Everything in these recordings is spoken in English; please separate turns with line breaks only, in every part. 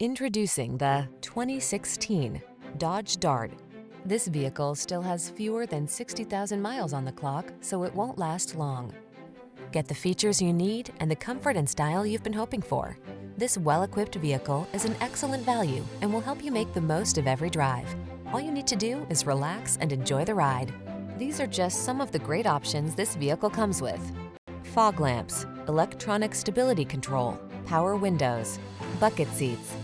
Introducing the 2016 Dodge Dart. This vehicle still has fewer than 60,000 miles on the clock, so it won't last long. Get the features you need and the comfort and style you've been hoping for. This well-equipped vehicle is an excellent value and will help you make the most of every drive. All you need to do is relax and enjoy the ride. These are just some of the great options this vehicle comes with: fog lamps, electronic stability control, power windows, bucket seats,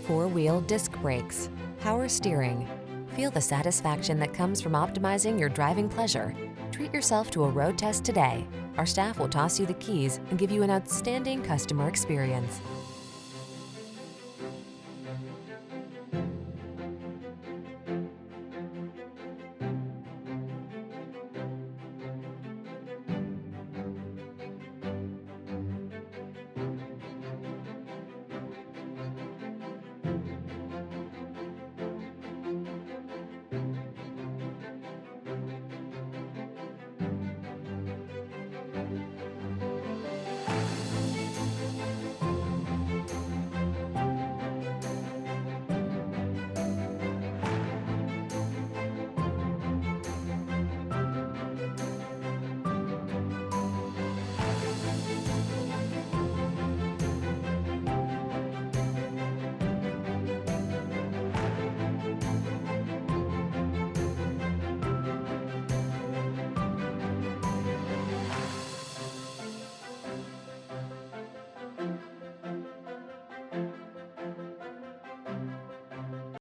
four-wheel disc brakes, power steering. Feel the satisfaction that comes from optimizing your driving pleasure. Treat yourself to a road test today. Our staff will toss you the keys and give you an outstanding customer experience.